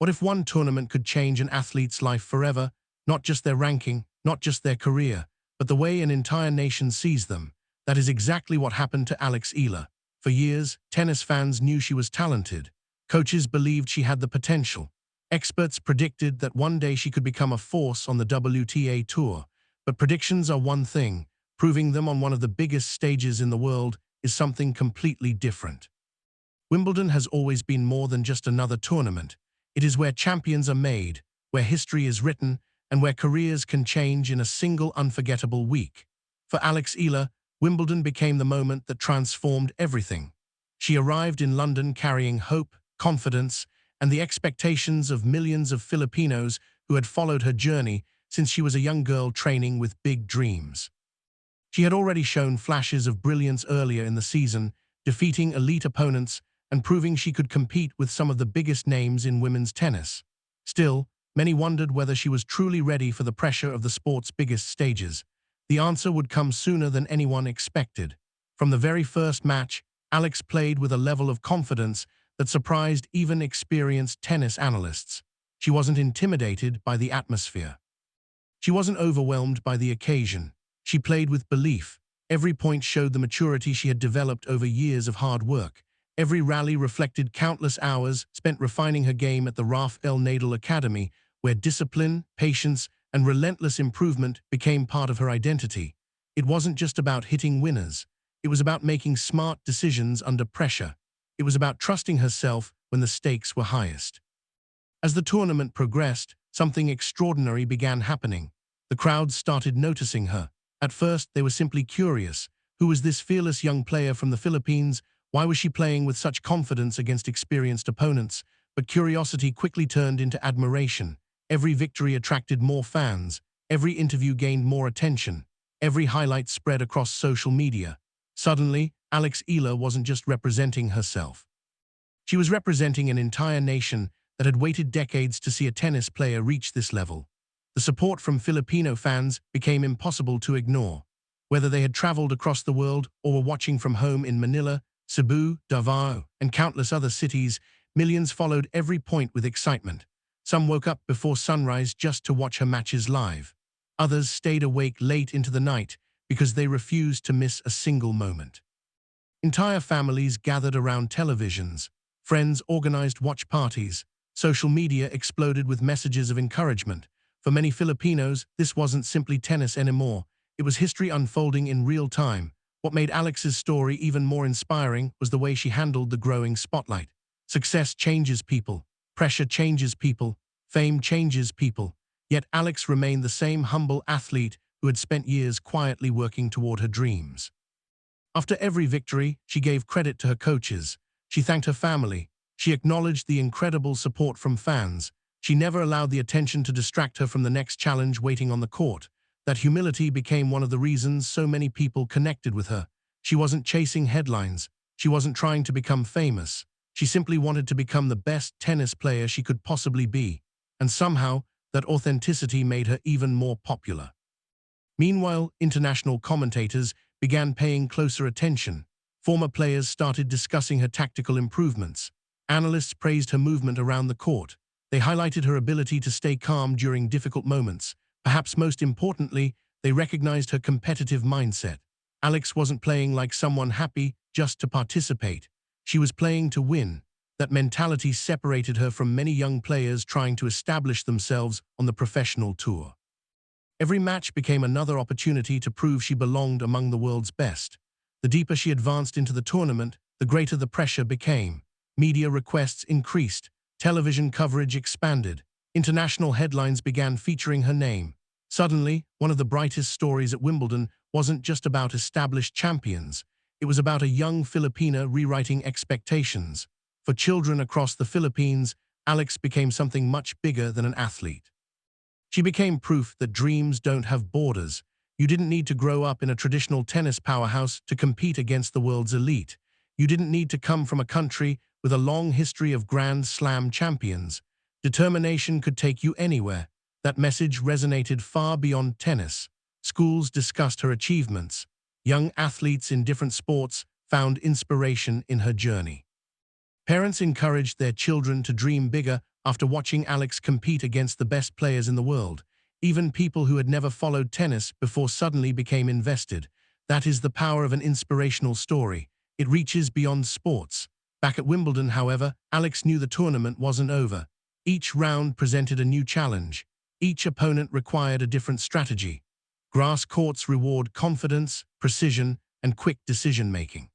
What if one tournament could change an athlete's life forever, not just their ranking, not just their career, but the way an entire nation sees them? That is exactly what happened to Alex Eala. For years, tennis fans knew she was talented. Coaches believed she had the potential. Experts predicted that one day she could become a force on the WTA Tour. But predictions are one thing. Proving them on one of the biggest stages in the world is something completely different. Wimbledon has always been more than just another tournament. It is where champions are made, where history is written, and where careers can change in a single unforgettable week. For Alex Eala, Wimbledon became the moment that transformed everything. She arrived in London carrying hope, confidence, and the expectations of millions of Filipinos who had followed her journey since she was a young girl training with big dreams. She had already shown flashes of brilliance earlier in the season, defeating elite opponents and proving she could compete with some of the biggest names in women's tennis. Still, many wondered whether she was truly ready for the pressure of the sport's biggest stages. The answer would come sooner than anyone expected. From the very first match, Alex played with a level of confidence that surprised even experienced tennis analysts. She wasn't intimidated by the atmosphere. She wasn't overwhelmed by the occasion. She played with belief. Every point showed the maturity she had developed over years of hard work. Every rally reflected countless hours spent refining her game at the Rafael Nadal Academy, where discipline, patience, and relentless improvement became part of her identity. It wasn't just about hitting winners. It was about making smart decisions under pressure. It was about trusting herself when the stakes were highest. As the tournament progressed, something extraordinary began happening. The crowds started noticing her. At first, they were simply curious. Who was this fearless young player from the Philippines? Why was she playing with such confidence against experienced opponents? But curiosity quickly turned into admiration. Every victory attracted more fans. Every interview gained more attention. Every highlight spread across social media. Suddenly, Alex Eala wasn't just representing herself. She was representing an entire nation that had waited decades to see a tennis player reach this level. The support from Filipino fans became impossible to ignore. Whether they had traveled across the world or were watching from home in Manila, Cebu, Davao, and countless other cities, millions followed every point with excitement. Some woke up before sunrise just to watch her matches live. Others stayed awake late into the night because they refused to miss a single moment. Entire families gathered around televisions. Friends organized watch parties. Social media exploded with messages of encouragement. For many Filipinos, this wasn't simply tennis anymore. It was history unfolding in real time. What made Alex's story even more inspiring was the way she handled the growing spotlight. Success changes people. Pressure changes people. Fame changes people. Yet Alex remained the same humble athlete who had spent years quietly working toward her dreams. After every victory, she gave credit to her coaches. She thanked her family. She acknowledged the incredible support from fans. She never allowed the attention to distract her from the next challenge waiting on the court. That humility became one of the reasons so many people connected with her. She wasn't chasing headlines. She wasn't trying to become famous. She simply wanted to become the best tennis player she could possibly be. And somehow, that authenticity made her even more popular. Meanwhile, international commentators began paying closer attention. Former players started discussing her tactical improvements. Analysts praised her movement around the court. They highlighted her ability to stay calm during difficult moments. Perhaps most importantly, they recognized her competitive mindset. Alex wasn't playing like someone happy just to participate. She was playing to win. That mentality separated her from many young players trying to establish themselves on the professional tour. Every match became another opportunity to prove she belonged among the world's best. The deeper she advanced into the tournament, the greater the pressure became. Media requests increased. Television coverage expanded. International headlines began featuring her name. Suddenly, one of the brightest stories at Wimbledon wasn't just about established champions. It was about a young Filipina rewriting expectations. For children across the Philippines, Alex became something much bigger than an athlete. She became proof that dreams don't have borders. You didn't need to grow up in a traditional tennis powerhouse to compete against the world's elite. You didn't need to come from a country with a long history of Grand Slam champions. Determination could take you anywhere. That message resonated far beyond tennis. Schools discussed her achievements. Young athletes in different sports found inspiration in her journey. Parents encouraged their children to dream bigger after watching Alex compete against the best players in the world. Even people who had never followed tennis before suddenly became invested. That is the power of an inspirational story. It reaches beyond sports. Back at Wimbledon, however, Alex knew the tournament wasn't over. Each round presented a new challenge. Each opponent required a different strategy. Grass courts reward confidence, precision, and quick decision-making.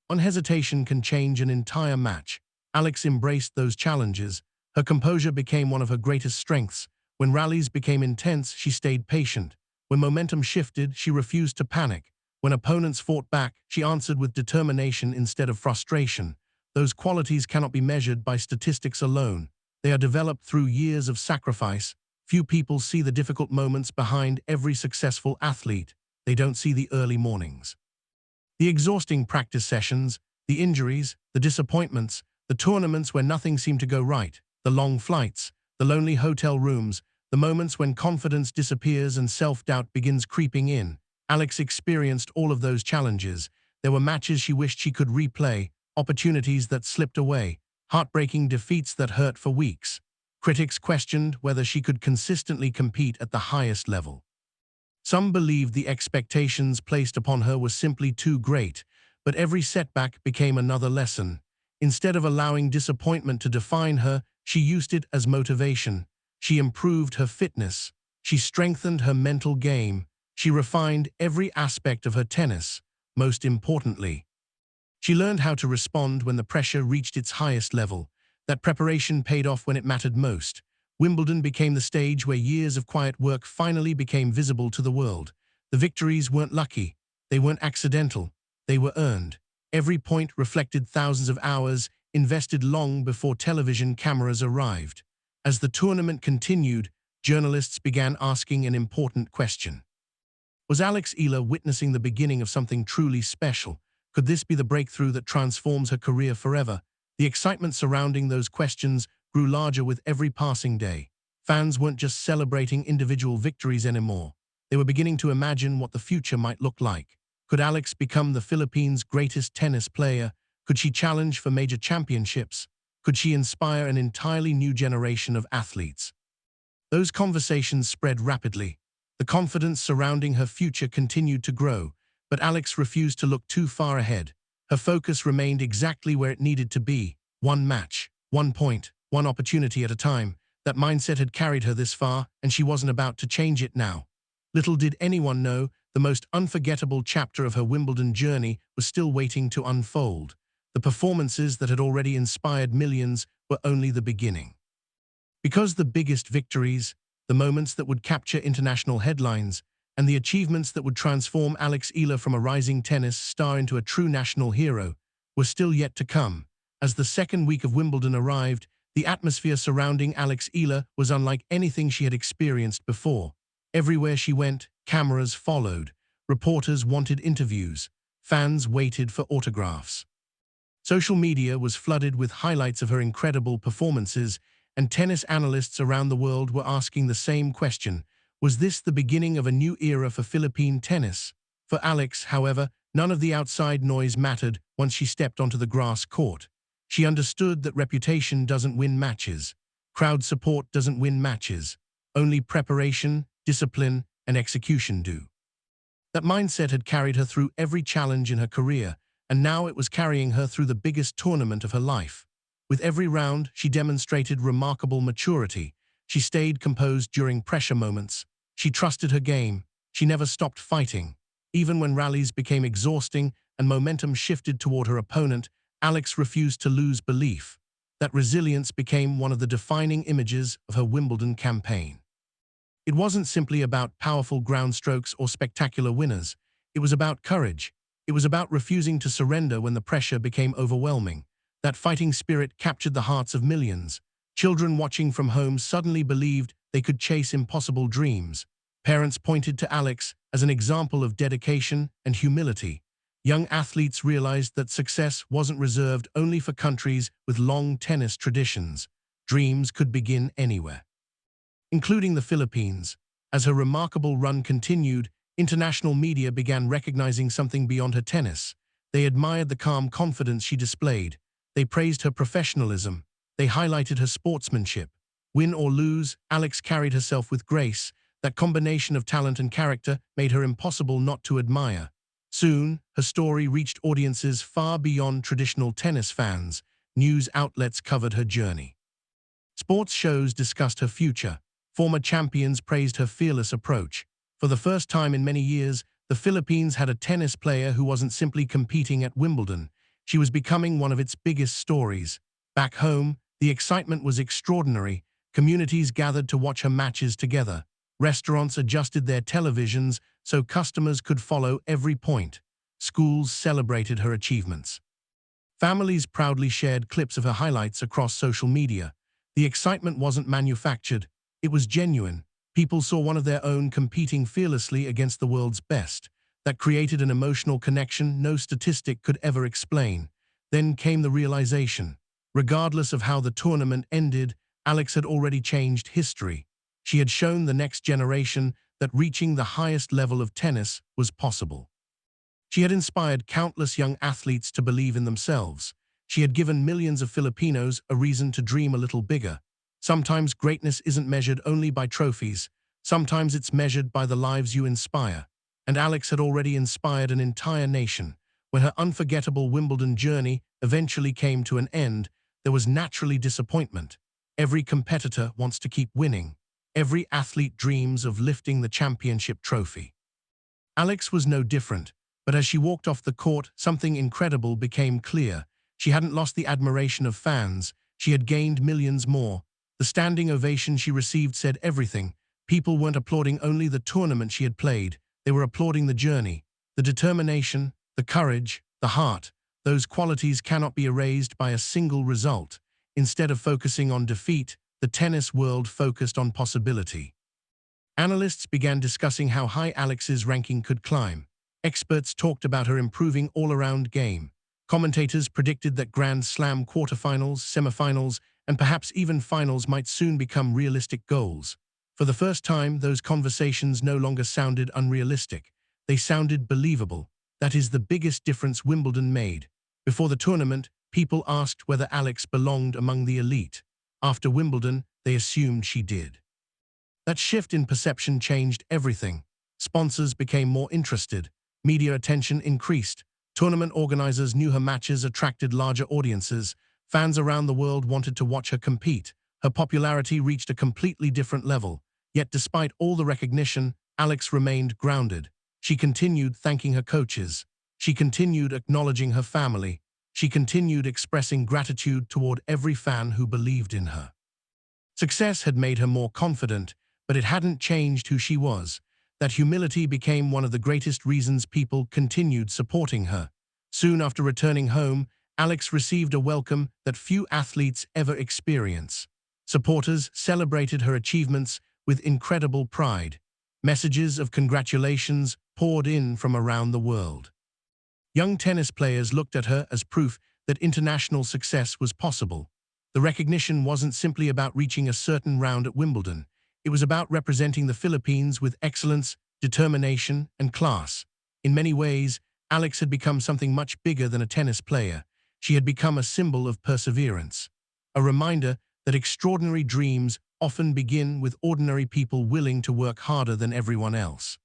One hesitation can change an entire match. Alex embraced those challenges. Her composure became one of her greatest strengths. When rallies became intense, she stayed patient. When momentum shifted, she refused to panic. When opponents fought back, she answered with determination instead of frustration. Those qualities cannot be measured by statistics alone. They are developed through years of sacrifice. Few people see the difficult moments behind every successful athlete. They don't see the early mornings, the exhausting practice sessions, the injuries, the disappointments, the tournaments where nothing seemed to go right, the long flights, the lonely hotel rooms, the moments when confidence disappears and self-doubt begins creeping in. Alex experienced all of those challenges. There were matches she wished she could replay, opportunities that slipped away, heartbreaking defeats that hurt for weeks. Critics questioned whether she could consistently compete at the highest level. Some believed the expectations placed upon her were simply too great, but every setback became another lesson. Instead of allowing disappointment to define her, she used it as motivation. She improved her fitness. She strengthened her mental game. She refined every aspect of her tennis. Most importantly, she learned how to respond when the pressure reached its highest level. That preparation paid off when it mattered most. Wimbledon became the stage where years of quiet work finally became visible to the world. The victories weren't lucky. They weren't accidental. They were earned. Every point reflected thousands of hours invested long before television cameras arrived. As the tournament continued, journalists began asking an important question. Was Alex Eala witnessing the beginning of something truly special? Could this be the breakthrough that transforms her career forever? The excitement surrounding those questions grew larger with every passing day. Fans weren't just celebrating individual victories anymore. They were beginning to imagine what the future might look like. Could Alex become the Philippines' greatest tennis player? Could she challenge for major championships? Could she inspire an entirely new generation of athletes? Those conversations spread rapidly. The confidence surrounding her future continued to grow, but Alex refused to look too far ahead. Her focus remained exactly where it needed to be. One match, one point, one opportunity at a time. That mindset had carried her this far, and she wasn't about to change it now. Little did anyone know, the most unforgettable chapter of her Wimbledon journey was still waiting to unfold. The performances that had already inspired millions were only the beginning. Because the biggest victories, the moments that would capture international headlines, and the achievements that would transform Alex Eala from a rising tennis star into a true national hero, were still yet to come. As the second week of Wimbledon arrived, the atmosphere surrounding Alex Eala was unlike anything she had experienced before. Everywhere she went, cameras followed. Reporters wanted interviews. Fans waited for autographs. Social media was flooded with highlights of her incredible performances, and tennis analysts around the world were asking the same question. Was this the beginning of a new era for Philippine tennis? For Alex, however, none of the outside noise mattered once she stepped onto the grass court. She understood that reputation doesn't win matches. Crowd support doesn't win matches. Only preparation, discipline, and execution do. That mindset had carried her through every challenge in her career, and now it was carrying her through the biggest tournament of her life. With every round, she demonstrated remarkable maturity. She stayed composed during pressure moments. She trusted her game. She never stopped fighting. Even when rallies became exhausting and momentum shifted toward her opponent, Alex refused to lose belief. That resilience became one of the defining images of her Wimbledon campaign. It wasn't simply about powerful ground strokes or spectacular winners. It was about courage. It was about refusing to surrender when the pressure became overwhelming. That fighting spirit captured the hearts of millions. Children watching from home suddenly believed they could chase impossible dreams. Parents pointed to Alex as an example of dedication and humility. Young athletes realized that success wasn't reserved only for countries with long tennis traditions. Dreams could begin anywhere, including the Philippines. As her remarkable run continued, international media began recognizing something beyond her tennis. They admired the calm confidence she displayed. They praised her professionalism. They highlighted her sportsmanship. Win or lose, Alex carried herself with grace. That combination of talent and character made her impossible not to admire. Soon, her story reached audiences far beyond traditional tennis fans. News outlets covered her journey. Sports shows discussed her future. Former champions praised her fearless approach. For the first time in many years, the Philippines had a tennis player who wasn't simply competing at Wimbledon. She was becoming one of its biggest stories. Back home, the excitement was extraordinary. Communities gathered to watch her matches together. Restaurants adjusted their televisions so customers could follow every point. Schools celebrated her achievements. Families proudly shared clips of her highlights across social media. The excitement wasn't manufactured, it was genuine. People saw one of their own competing fearlessly against the world's best. That created an emotional connection no statistic could ever explain. Then came the realization. Regardless of how the tournament ended, Alex had already changed history. She had shown the next generation that reaching the highest level of tennis was possible. She had inspired countless young athletes to believe in themselves. She had given millions of Filipinos a reason to dream a little bigger. Sometimes greatness isn't measured only by trophies. Sometimes it's measured by the lives you inspire. And Alex had already inspired an entire nation. When her unforgettable Wimbledon journey eventually came to an end, there was naturally disappointment. Every competitor wants to keep winning. Every athlete dreams of lifting the championship trophy. Alex was no different, but as she walked off the court, something incredible became clear. She hadn't lost the admiration of fans. She had gained millions more. The standing ovation she received said everything. People weren't applauding only the tournament she had played. They were applauding the journey, the determination, the courage, the heart. Those qualities cannot be erased by a single result. Instead of focusing on defeat, the tennis world focused on possibility. Analysts began discussing how high Alex's ranking could climb. Experts talked about her improving all-around game. Commentators predicted that Grand Slam quarterfinals, semifinals, and perhaps even finals might soon become realistic goals. For the first time, those conversations no longer sounded unrealistic. They sounded believable. That is the biggest difference Wimbledon made. Before the tournament, people asked whether Alex belonged among the elite. After Wimbledon, they assumed she did. That shift in perception changed everything. Sponsors became more interested. Media attention increased. Tournament organizers knew her matches attracted larger audiences. Fans around the world wanted to watch her compete. Her popularity reached a completely different level. Yet despite all the recognition, Alex remained grounded. She continued thanking her coaches. She continued acknowledging her family. She continued expressing gratitude toward every fan who believed in her. Success had made her more confident, but it hadn't changed who she was. That humility became one of the greatest reasons people continued supporting her. Soon after returning home, Alex received a welcome that few athletes ever experience. Supporters celebrated her achievements with incredible pride. Messages of congratulations poured in from around the world. Young tennis players looked at her as proof that international success was possible. The recognition wasn't simply about reaching a certain round at Wimbledon. It was about representing the Philippines with excellence, determination, and class. In many ways, Alex had become something much bigger than a tennis player. She had become a symbol of perseverance. A reminder that extraordinary dreams often begin with ordinary people willing to work harder than everyone else.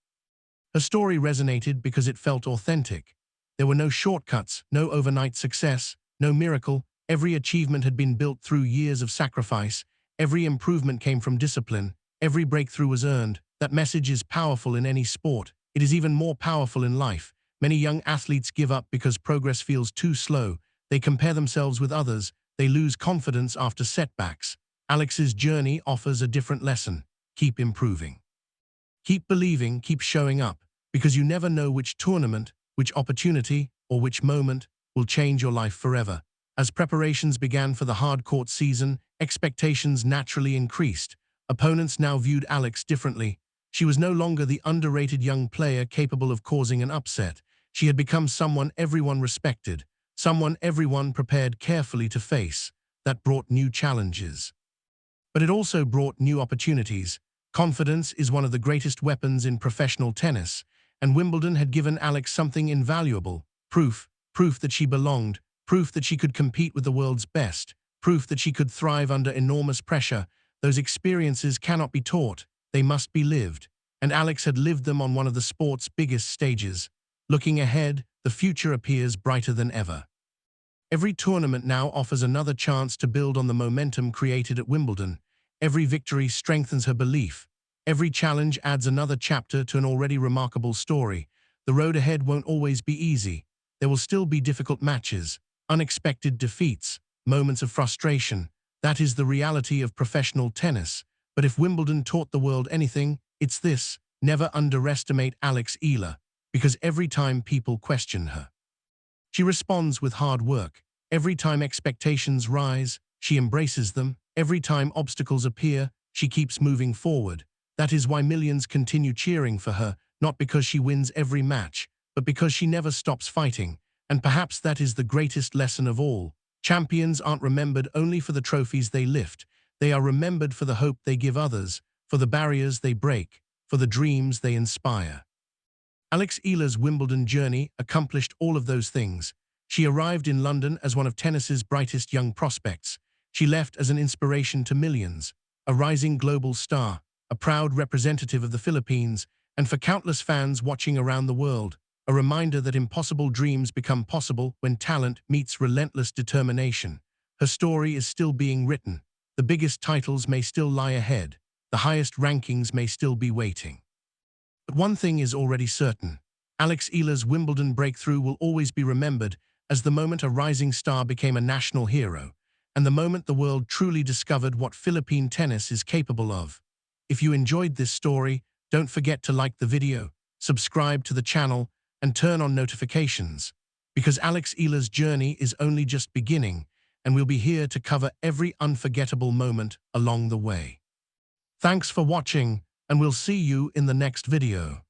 Her story resonated because it felt authentic. There were no shortcuts, no overnight success, no miracle. Every achievement had been built through years of sacrifice. Every improvement came from discipline. Every breakthrough was earned. That message is powerful in any sport. It is even more powerful in life. Many young athletes give up because progress feels too slow. They compare themselves with others. They lose confidence after setbacks. Alex's journey offers a different lesson. Keep improving. Keep believing, keep showing up, because you never know which tournament, which opportunity, or which moment will change your life forever. As preparations began for the hard-court season, expectations naturally increased. Opponents now viewed Alex differently. She was no longer the underrated young player capable of causing an upset. She had become someone everyone respected, someone everyone prepared carefully to face. That brought new challenges. But it also brought new opportunities. Confidence is one of the greatest weapons in professional tennis, and Wimbledon had given Alex something invaluable. Proof that she belonged, proof that she could compete with the world's best. proof that she could thrive under enormous pressure. Those experiences cannot be taught, they must be lived. And Alex had lived them on one of the sport's biggest stages. Looking ahead, the future appears brighter than ever. Every tournament now offers another chance to build on the momentum created at Wimbledon. Every victory strengthens her belief. Every challenge adds another chapter to an already remarkable story. The road ahead won't always be easy. There will still be difficult matches, unexpected defeats, moments of frustration. That is the reality of professional tennis. But if Wimbledon taught the world anything, it's this: never underestimate Alex Eala, because every time people question her, she responds with hard work. Every time expectations rise, she embraces them. Every time obstacles appear, she keeps moving forward. That is why millions continue cheering for her, not because she wins every match, but because she never stops fighting. And perhaps that is the greatest lesson of all. Champions aren't remembered only for the trophies they lift. They are remembered for the hope they give others, for the barriers they break, for the dreams they inspire. Alex Eala's Wimbledon journey accomplished all of those things. She arrived in London as one of tennis's brightest young prospects. She left as an inspiration to millions, a rising global star, a proud representative of the Philippines, and for countless fans watching around the world, a reminder that impossible dreams become possible when talent meets relentless determination. Her story is still being written. The biggest titles may still lie ahead. The highest rankings may still be waiting. But one thing is already certain. Alex Eala's Wimbledon breakthrough will always be remembered as the moment a rising star became a national hero, and the moment the world truly discovered what Philippine tennis is capable of. If you enjoyed this story, don't forget to like the video, subscribe to the channel, and turn on notifications, because Alex Eala's journey is only just beginning, and we'll be here to cover every unforgettable moment along the way. Thanks for watching, and we'll see you in the next video.